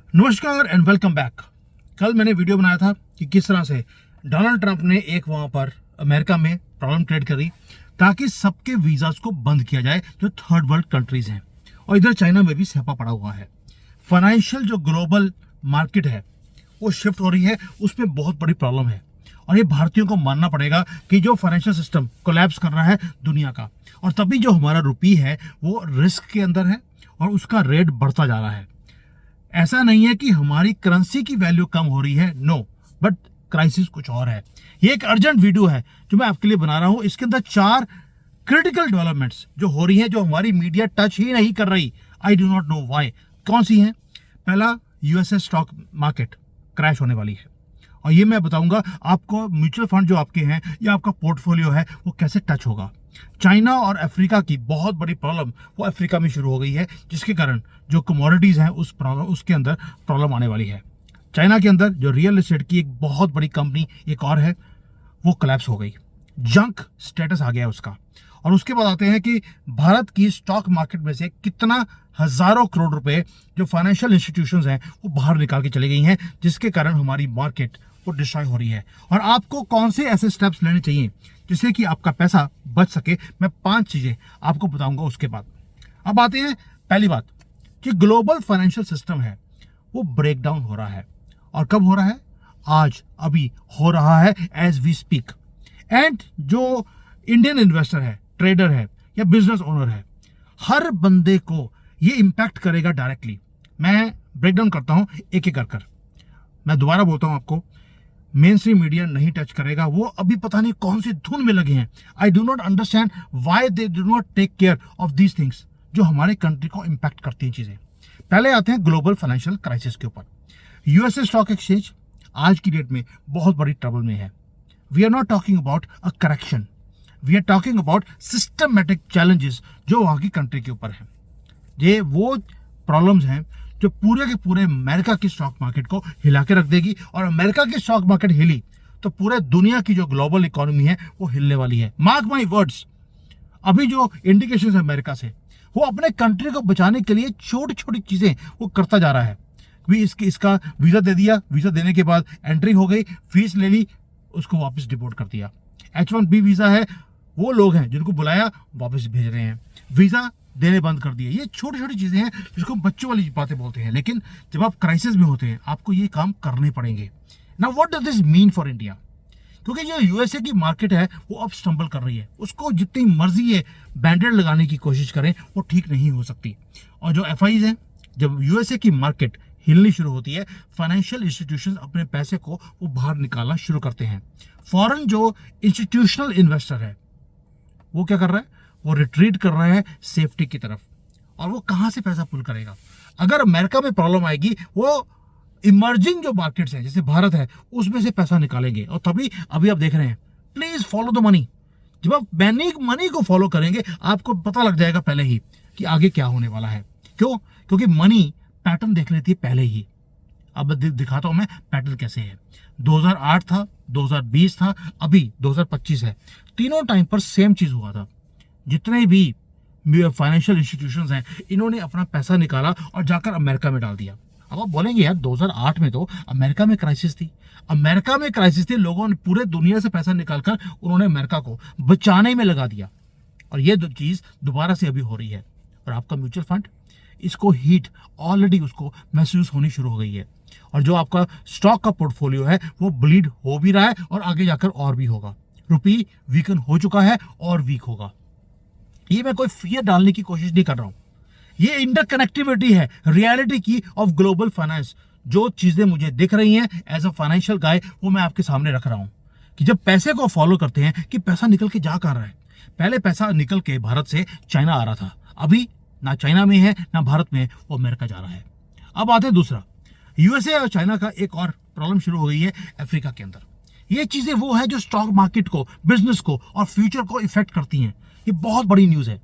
नमस्कार and welcome back. कल मैंने वीडियो बनाया था कि किस तरह से डोनाल्ड ट्रंप ने एक वहां पर अमेरिका में प्रॉब्लम क्रिएट करी ताकि सबके वीजास को बंद किया जाए जो थर्ड वर्ल्ड कंट्रीज हैं, और इधर चाइना में भी स्यापा पड़ा हुआ है। फाइनेंशियल जो ग्लोबल मार्केट है वो शिफ्ट हो रही है, उसमें बहुत बड़ी प्रॉब्लम है और ये भारतीयों को मानना पड़ेगा कि जो फाइनेंशियल सिस्टम कोलैप्स कर रहा है दुनिया का, और तभी जो हमारा रुपी है वो रिस्क के अंदर है और उसका रेट बढ़ता जा रहा है। ऐसा नहीं है कि हमारी करेंसी की वैल्यू कम हो रही है, नो, बट क्राइसिस कुछ और है। ये एक अर्जेंट वीडियो है जो मैं आपके लिए बना रहा हूं। इसके अंदर 4 क्रिटिकल डेवलपमेंट्स जो हो रही हैं, जो हमारी मीडिया टच ही नहीं कर रही। आई डू नॉट नो व्हाई। कौन सी हैं? पहला, यूएसए स्टॉक मार्केट क्रैश होने वाली है, और ये मैं बताऊंगा आपको म्यूचुअल फंड जो आपके हैं या आपका पोर्टफोलियो है वो कैसे टच होगा। चाइना और अफ्रीका की बहुत बड़ी प्रॉब्लम वो अफ्रीका में शुरू हो गई है, जिसके कारण जो कमोडिटीज हैं उसके अंदर प्रॉब्लम आने वाली है। चाइना के अंदर जो रियल एस्टेट की एक बहुत बड़ी कंपनी एक और है वो कोलैप्स हो गई, जंक स्टेटस आ गया उसका। और उसके बाद आते हैं कि भारत की स्टॉक मार्केट में से कितना हजारों करोड़ रुपए जो फाइनेंशियल इंस्टीट्यूशंस हैं वो बाहर निकाल के चली गई हैं, जिसके कारण हमारी मार्केट वो डिस्ट्रॉय हो रही है। और आपको कौन से ऐसे स्टेप्स लेने चाहिए जिससे कि आपका पैसा बच सके, मैं 5 चीजें आपको बताऊंगा उसके बाद। अब आते हैं पहली बात कि ग्लोबल फाइनेंशियल सिस्टम है वो ब्रेक डाउन हो रहा है। और कब हो रहा है? आज, अभी हो रहा है, एज वी स्पीक। एंड जो इंडियन इन्वेस्टर है, ट्रेडर है या बिजनेस ओनर है, हर बंदे को ये इंपैक्ट करेगा डायरेक्टली। मैं ब्रेक डाउन करता हूं एक एक कर। मैं दोबारा बोलता हूं आपको, मेन स्ट्रीम मीडिया नहीं टच करेगा, वो अभी पता नहीं कौन सी धुन में लगे हैं। I do not understand why they do not take care of these things जो हमारे कंट्री को इंपैक्ट करती हैं चीजें। पहले आते हैं ग्लोबल फाइनेंशियल क्राइसिस के ऊपर। यूएसए स्टॉक एक्सचेंज आज की डेट में बहुत बड़ी ट्रबल में है। We are not talking about a correction, we are talking about systematic challenges जो वहां की कंट्री के ऊपर है। ये वो प्रॉब्लम्स हैं जो पूरे के पूरे अमेरिका की स्टॉक मार्केट को हिला के रख देगी, और अमेरिका की स्टॉक मार्केट हिली तो पूरे दुनिया की जो ग्लोबल इकोनॉमी है वो हिलने वाली है। Mark my words. अभी जो इंडिकेशंस है अमेरिका से, वो अपने कंट्री को बचाने के लिए छोटी छोटी चीजें वो करता जा रहा है। इसका वीजा दे दिया, वीजा देने के बाद एंट्री हो गई, फीस ले ली, उसको वापस डिपोर्ट कर दिया। H1B वीजा है, वो लोग हैं जिनको बुलाया वापस भेज रहे हैं, वीजा देने बंद कर दिए। ये छोटी छोटी चीजें हैं जिसको बच्चों वाली बातें बोलते हैं, लेकिन जब आप क्राइसिस में होते हैं आपको ये काम करने पड़ेंगे। Now what does this mean for India? क्योंकि जो यूएसए की मार्केट है वो अब स्टम्बल कर रही है, उसको जितनी मर्जी है बैंडेड लगाने की कोशिश करें वो ठीक नहीं हो सकती। और जो एफआईज हैं, जब यूएसए की मार्केट हिलनी शुरू होती है, फाइनेंशियल इंस्टीट्यूशंस अपने पैसे को वो बाहर निकालना शुरू करते हैं। फॉरेन जो इंस्टीट्यूशनल इन्वेस्टर है वो क्या कर रहा है? वो रिट्रीट कर रहा है सेफ्टी की तरफ। और वो कहां से पैसा पुल करेगा? अगर अमेरिका में प्रॉब्लम आएगी, वो इमर्जिंग जो मार्केट्स हैं जैसे भारत है उसमें से पैसा निकालेंगे। और तभी अभी आप देख रहे हैं, प्लीज फॉलो द मनी। जब आप मनी को फॉलो करेंगे आपको पता लग जाएगा पहले ही कि आगे क्या होने वाला है। क्यों? क्योंकि मनी पैटर्न देख लेती है पहले ही। अब दिखाता हूं मैं पैटर्न कैसे है। 2008 था, 2020 था, अभी 2025 है। तीनों टाइम पर सेम चीज हुआ था। जितने भी फाइनेंशियल इंस्टीट्यूशंस हैं इन्होंने अपना पैसा निकाला और जाकर अमेरिका में डाल दिया। अब आप बोलेंगे यार 2008 में तो अमेरिका में क्राइसिस थी। अमेरिका में क्राइसिस थी, लोगों ने पूरे दुनिया से पैसा निकालकर उन्होंने अमेरिका को बचाने में लगा दिया। और ये चीज दोबारा से अभी हो रही है। और आपका म्यूचुअल फंड, इसको हीट ऑलरेडी उसको महसूस होनी शुरू हो गई है। और जो आपका स्टॉक का पोर्टफोलियो है वो ब्लीड हो भी रहा है और आगे जाकर और भी होगा। रुपी वीकन हो चुका है और वीक होगा। ये मैं कोई फियर डालने की कोशिश नहीं कर रहा हूं, ये इंटरकनेक्टिविटी है रियलिटी की ऑफ ग्लोबल फाइनेंस। जो चीजें मुझे दिख रही हैं एज अ फाइनेंशियल गाय वो मैं आपके सामने रख रहा हूं कि जब पैसे को फॉलो करते हैं कि पैसा निकल के जा कर रहा है। पहले पैसा निकल के भारत से चाइना आ रहा था, अभी ना चाइना में है ना भारत में, वो अमेरिका जा रहा है। अब आते हैं दूसरा, यूएसए और चाइना का एक और प्रॉब्लम शुरू हो गई है अफ्रीका के अंदर। ये चीजें वो है जो स्टॉक मार्केट को, बिजनेस को और फ्यूचर को इफेक्ट करती हैं। ये बहुत बड़ी न्यूज है।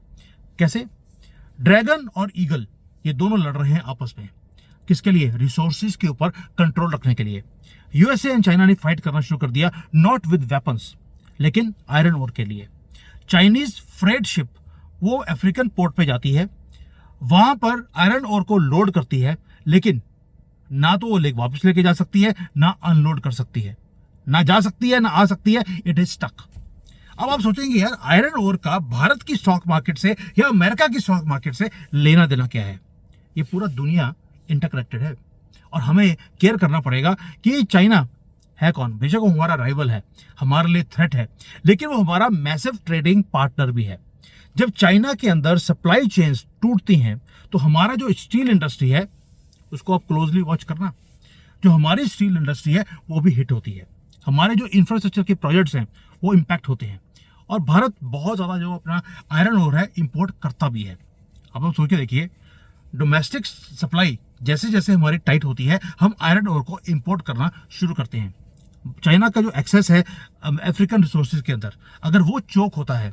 कैसे? ड्रैगन और ईगल ये दोनों लड़ रहे हैं आपस में। किसके लिए? रिसोर्सेज के ऊपर कंट्रोल रखने के लिए। यूएसए एंड चाइना ने फाइट करना शुरू कर दिया, नॉट विद वेपन्स लेकिन आयरन ओर के लिए। चाइनीज फ्रेट शिप वो अफ्रीकन पोर्ट पे जाती है, वहां पर आयरन ओर को लोड करती है, लेकिन ना तो वो लेक वापस लेके जा सकती है, ना अनलोड कर सकती है, ना जा सकती है, ना आ सकती है, इट इज स्टक। अब आप सोचेंगे यार आयरन ओर का भारत की स्टॉक मार्केट से या अमेरिका की स्टॉक मार्केट से लेना देना क्या है? ये पूरा दुनिया इंटरकनेक्टेड है और हमें केयर करना पड़ेगा कि चाइना है कौन। बेशक वो हमारा राइवल है, हमारे लिए थ्रेट है, लेकिन वो हमारा मैसिव ट्रेडिंग पार्टनर भी है। जब चाइना के अंदर सप्लाई चेन्स टूटती हैं तो हमारा जो स्टील इंडस्ट्री है उसको आप क्लोजली वॉच करना। जो हमारी स्टील इंडस्ट्री है वो भी हिट होती है, हमारे जो इंफ्रास्ट्रक्चर के प्रोजेक्ट्स हैं वो इम्पैक्ट होते हैं। और भारत बहुत ज़्यादा जो अपना आयरन ओर है इंपोर्ट करता भी है। अब आप सोच के देखिए, डोमेस्टिक सप्लाई जैसे जैसे हमारी टाइट होती है हम आयरन ओर को इंपोर्ट करना शुरू करते हैं। चाइना का जो एक्सेस है अफ्रीकन रिसोर्सेज के अंदर, अगर वो चोक होता है,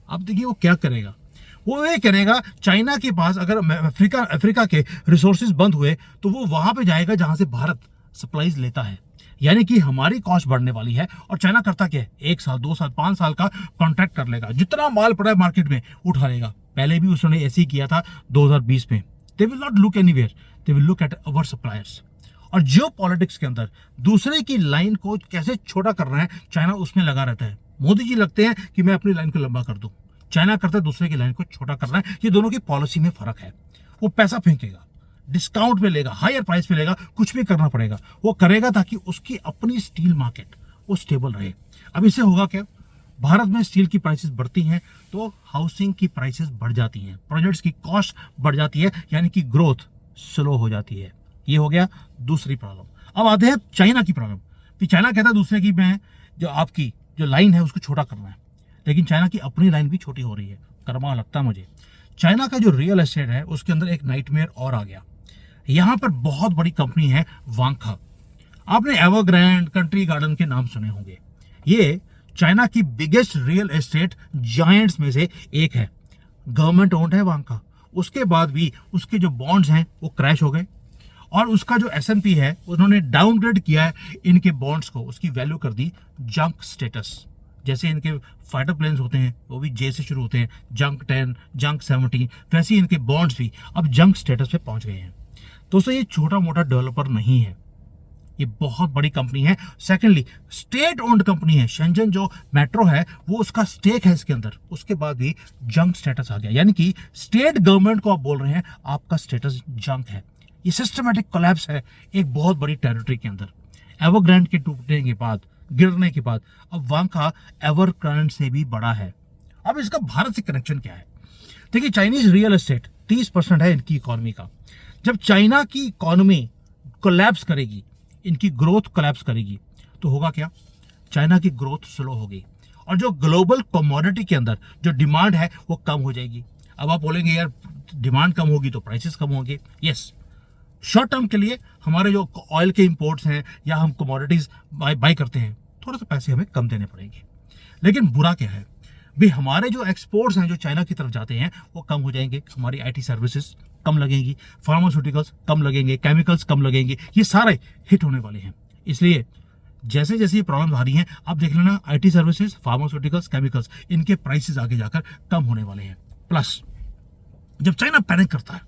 अब देखिए वो क्या करेगा। वो ये करेगा, चाइना के पास अगर अफ्रीका के रिसोर्सेज बंद हुए तो वो वहां पे जाएगा जहां से भारत सप्लाईज लेता है, यानी कि हमारी कॉस्ट बढ़ने वाली है। और चाइना करता क्या है, 1 साल 2 साल 5 साल का कॉन्ट्रैक्ट कर लेगा, जितना माल पड़ा है मार्केट में उठा लेगा। पहले भी उसने ऐसे ही किया था 2020 में। They will not look anywhere, they will look at our suppliers. और जियो पॉलिटिक्स के अंदर दूसरे की लाइन को कैसे छोटा करना है, चाइना उसमें लगा रहता है। मोदी जी लगते हैं कि मैं अपनी लाइन को लंबा कर दूं, चाइना करता है दूसरे की लाइन को छोटा करना है। ये दोनों की पॉलिसी में फर्क है। वो पैसा फेंकेगा, डिस्काउंट पे लेगा, हायर प्राइस पे लेगा, कुछ भी करना पड़ेगा, वो करेगा ताकि उसकी अपनी स्टील मार्केट वो स्टेबल रहे। अब इससे होगा क्या, भारत में स्टील की प्राइसेस बढ़ती हैं तो हाउसिंग की प्राइसेस बढ़ जाती हैं, प्रोजेक्ट्स की कॉस्ट बढ़ जाती है, यानी कि ग्रोथ स्लो हो जाती है। ये हो गया दूसरी प्रॉब्लम। अब आते हैं चाइना की प्रॉब्लम। चाइना कहता है दूसरे की मैं जो आपकी जो लाइन है उसको छोटा करना है, लेकिन चाइना की अपनी लाइन भी छोटी हो रही है। कर्मा लगता है मुझे चाइना का जो रियल एस्टेट है उसके अंदर एक नाइटमेयर और आ गया। यहां पर बहुत बड़ी कंपनी है वांखा। आपने एवरग्रैंड, कंट्री गार्डन के नाम सुने होंगे। ये चाइना की बिगेस्ट रियल एस्टेट जायंट्स में से एक है। गवर्नमेंट ओन्ड है वांखा। उसके बाद भी उसके जो बॉन्ड्स हैं वो क्रैश हो गए और उसका जो S&P है उन्होंने डाउनग्रेड किया है इनके बॉन्ड्स को, उसकी वैल्यू कर दी जंक स्टेटस। जैसे इनके फाइटर प्लेन्स होते हैं वो भी जे से शुरू होते हैं, जंक 10, जंक 17, वैसे ही इनके बॉन्ड्स भी अब जंक स्टेटस पे पहुंच गए हैं। दोस्तों ये छोटा मोटा डेवलपर नहीं है, ये बहुत बड़ी कंपनी है। सेकेंडली स्टेट ओन्ड कंपनी है। शेंजन जो मेट्रो है वो उसका स्टेक है इसके अंदर, उसके बाद भी जंक स्टेटस आ गया, यानी कि स्टेट गवर्नमेंट को आप बोल रहे हैं आपका स्टेटस जंक है। ये सिस्टमैटिक कोलैप्स है एक बहुत बड़ी टेरिटरी के अंदर। एवरग्रैंड के टूटने के बाद, गिरने के बाद अब वांखा एवरग्रैंड से भी बड़ा है। अब इसका भारत से कनेक्शन क्या है? देखिए चाइनीज रियल एस्टेट 30% है इनकी इकोनॉमी का। जब चाइना की इकोनॉमी कोलैप्स करेगी, इनकी ग्रोथ कोलैप्स करेगी, तो होगा क्या, चाइना की ग्रोथ स्लो होगी और जो ग्लोबल कमोडिटी के अंदर जो डिमांड है वो कम हो जाएगी। अब आप बोलेंगे यार डिमांड कम होगी तो प्राइसेस कम होंगे। यस, शॉर्ट टर्म के लिए हमारे जो ऑयल के इंपोर्ट्स हैं या हम कमोडिटीज बाय करते हैं, थोड़ा सा पैसे हमें कम देने पड़ेंगे। लेकिन बुरा क्या है भी, हमारे जो एक्सपोर्ट्स हैं जो चाइना की तरफ जाते हैं वो कम हो जाएंगे, हमारी IT सर्विसेज कम लगेंगी, फार्मास्यूटिकल्स कम लगेंगे, केमिकल्स कम लगेंगे, ये सारे हिट होने वाले हैं। इसलिए जैसे जैसे ये प्रॉब्लम आ रही हैं आप देख लेना, IT सर्विसेज, फार्मास्यूटिकल्स, केमिकल्स, इनके प्राइसेस आगे जाकर कम होने वाले हैं। प्लस जब चाइना पैनिक करता है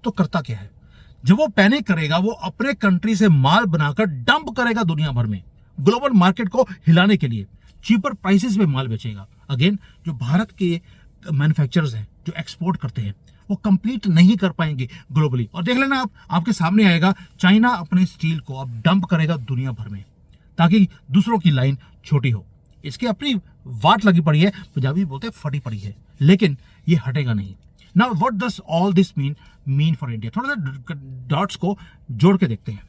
तो करता क्या है, जब वो पैनिक करेगा वो अपने कंट्री से माल बनाकर डंप करेगा दुनिया भर में, ग्लोबल मार्केट को हिलाने के लिए चीपर प्राइसेस में माल बेचेगा। अगेन जो भारत के मैन्युफैक्चरर्स हैं जो एक्सपोर्ट करते हैं वो कंप्लीट नहीं कर पाएंगे ग्लोबली। और देख लेना आप, आपके सामने आएगा चाइना अपने स्टील को अब डंप करेगा दुनिया भर में ताकि दूसरों की लाइन छोटी हो। इसकी अपनी वाट लगी पड़ी है, पंजाबी बोलते हैं फटी पड़ी है, लेकिन ये हटेगा नहीं। Now what does all this mean for India? थोड़ा सा डॉट्स को जोड़ के देखते हैं।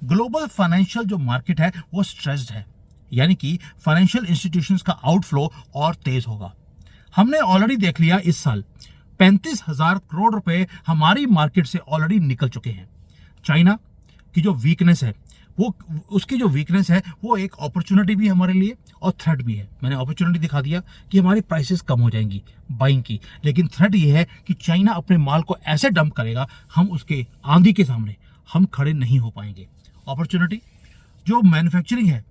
ग्लोबल फाइनेंशियल जो मार्केट है वो स्ट्रेस्ड है, यानी कि फाइनेंशियल इंस्टीट्यूशंस का आउटफ्लो और तेज होगा। हमने ऑलरेडी देख लिया इस साल 35,000 करोड़ रुपए हमारी मार्केट से ऑलरेडी निकल चुके हैं। चाइना की जो वीकनेस है वो, उसकी जो वीकनेस है वो एक अपॉर्चुनिटी भी हमारे लिए और थ्रेट भी है। मैंने अपॉर्चुनिटी दिखा दिया कि हमारी प्राइसेस कम हो जाएंगी बाइंग की, लेकिन थ्रेट ये है कि चाइना अपने माल को ऐसे डंप करेगा हम उसके आंधी के सामने हम खड़े नहीं हो पाएंगे। अपॉर्चुनिटी जो मैन्युफैक्चरिंग है,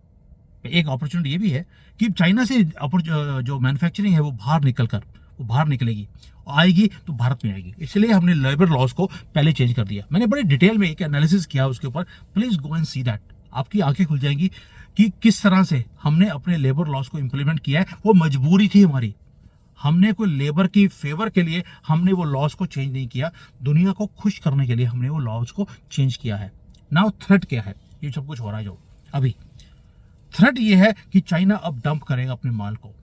एक अपॉर्चुनिटी ये भी है कि चाइना से जो मैन्युफैक्चरिंग है वो बाहर निकलेगी आएगी तो भारत में आएगी, इसलिए हमने लेबर लॉज को पहले चेंज कर दिया। मैंने बड़े डिटेल में एक एनालिसिस किया उसके ऊपर, please go and see that. आपकी आंखें खुल जाएंगी कि किस तरह से हमने अपने लेबर लॉज को इंप्लीमेंट किया है। वो मजबूरी थी हमारी, हमने कोई लेबर की फेवर के लिए हमने वो लॉज को चेंज नहीं किया, दुनिया को खुश करने के लिए हमने वो लॉज को चेंज किया है। नाउ थ्रेट क्या है, ये सब कुछ हो रहा है जो अभी थ्रेट ये है कि चाइना अब डंप करेगा अपने माल को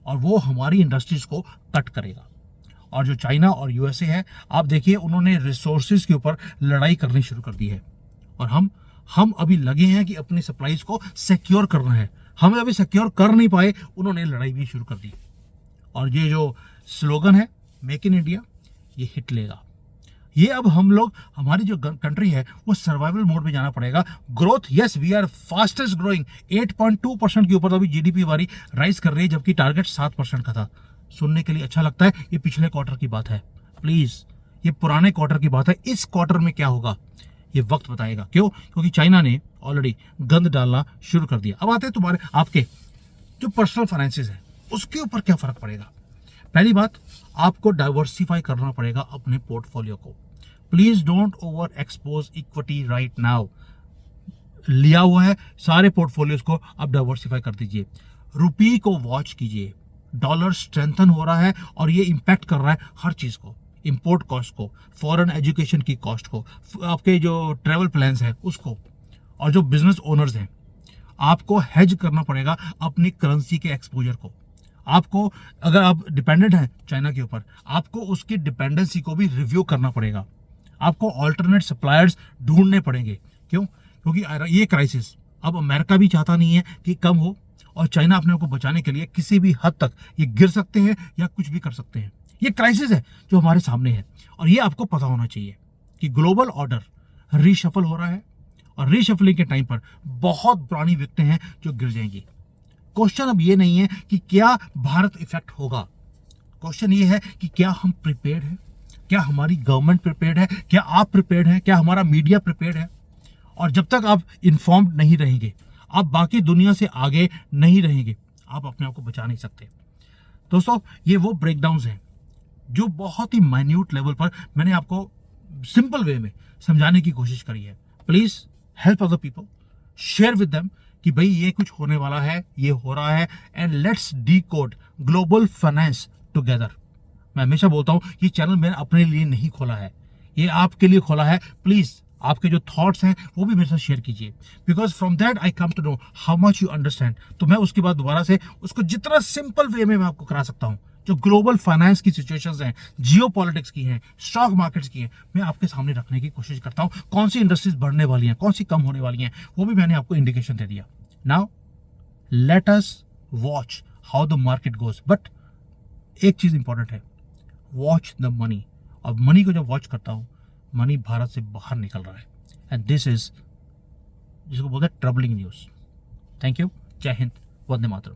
और वो हमारी इंडस्ट्रीज को कट करेगा। और जो चाइना और यूएसए है, आप देखिए उन्होंने रिसोर्सेज के ऊपर लड़ाई करनी शुरू कर दी है और हम अभी लगे हैं कि अपनी सप्लाईज को सिक्योर करना है। हमें अभी सिक्योर कर नहीं पाए, उन्होंने लड़ाई भी शुरू कर दी। और ये जो स्लोगन है मेक इन इंडिया, ये हिट लेगा। ये अब हम लोग, हमारी जो कंट्री है वो सर्वाइवल मोड में जाना पड़ेगा। Growth, yes we are fastest growing, 8.2% के ऊपर तो अभी जीडीपी हमारी राइज कर रही है, जबकि टारगेट 7% का था। सुनने के लिए अच्छा लगता है, ये पिछले क्वार्टर की बात है, प्लीज ये पुराने क्वार्टर की बात है। इस क्वार्टर में क्या होगा ये वक्त बताएगा। क्यों? क्योंकि चाइना ने ऑलरेडी गंद डालना शुरू कर दिया। अब आते हैं तुम्हारे आपके जो पर्सनल फाइनेंसेस है उसके ऊपर क्या फर्क पड़ेगा। पहली बात, आपको डाइवर्सिफाई करना पड़ेगा अपने पोर्टफोलियो को। Please don't over expose equity right now. लिया हुआ है सारे पोर्टफोलियोज को, अब डाइवर्सिफाई कर दीजिए। रुपी को वॉच कीजिए, डॉलर स्ट्रेंथन हो रहा है और ये इंपैक्ट कर रहा है हर चीज को, इंपोर्ट कॉस्ट को, फॉरेन एजुकेशन की कॉस्ट को, आपके जो ट्रेवल प्लान्स है उसको, और जो बिजनेस ओनर्स हैं आपको हेज करना पड़ेगा अपनी करेंसी के एक्सपोजर को। आपको, अगर आप डिपेंडेंट हैं चाइना के ऊपर, आपको उसकी डिपेंडेंसी को भी रिव्यू करना पड़ेगा। आपको ऑल्टरनेट सप्लायर्स ढूंढने पड़ेंगे। क्यों? क्योंकि ये क्राइसिस अब अमेरिका भी चाहता नहीं है कि कम हो, और चाइना अपने आप को बचाने के लिए किसी भी हद तक ये गिर सकते हैं या कुछ भी कर सकते हैं। ये क्राइसिस है जो हमारे सामने है और ये आपको पता होना चाहिए कि ग्लोबल ऑर्डर रीशफल हो रहा है और रीशफलिंग के टाइम पर बहुत पुरानी विकटें हैं जो गिर जाएंगी। क्वेश्चन अब ये नहीं है कि क्या भारत इफेक्ट होगा, क्वेश्चन ये है कि क्या हम प्रिपेयर्ड हैं, क्या हमारी गवर्नमेंट प्रिपेयर्ड है, क्या आप प्रिपेयर्ड हैं, क्या हमारा मीडिया प्रिपेयर्ड है। और जब तक आप इन्फॉर्म्ड नहीं रहेंगे, आप बाकी दुनिया से आगे नहीं रहेंगे, आप अपने आप को बचा नहीं सकते। दोस्तों, ये वो ब्रेकडाउन्स हैं जो बहुत ही माइन्यूट लेवल पर मैंने आपको सिंपल वे में समझाने की कोशिश करी है। Please help other people, share with them कि भाई ये कुछ होने वाला है, ये हो रहा है, and let's decode global finance together. मैं हमेशा बोलता हूं ये चैनल मैंने अपने लिए नहीं खोला है, ये आपके लिए खोला है। प्लीज आपके जो थॉट्स हैं वो भी मेरे साथ शेयर कीजिए, because from that I come to know how much you understand. तो मैं उसके बाद दोबारा से उसको जितना सिंपल वे में मैं आपको करा सकता हूँ, जो ग्लोबल फाइनेंस की सिचुएशंस हैं, जियो पॉलिटिक्स की हैं, स्टॉक मार्केट्स की हैं, मैं आपके सामने रखने की कोशिश करता हूँ। कौन सी इंडस्ट्रीज बढ़ने वाली हैं, कौन सी कम होने वाली हैं, वो भी मैंने आपको इंडिकेशन दे दिया। Now let us watch how the market goes. But एक चीज इंपॉर्टेंट है, वॉच द मनी। अब मनी को जब वॉच करता हूं, मनी भारत से बाहर निकल रहा है, एंड दिस इज जिसको बोलते हैं ट्रबलिंग न्यूज। थैंक यू, जय हिंद, वंदे मातरम।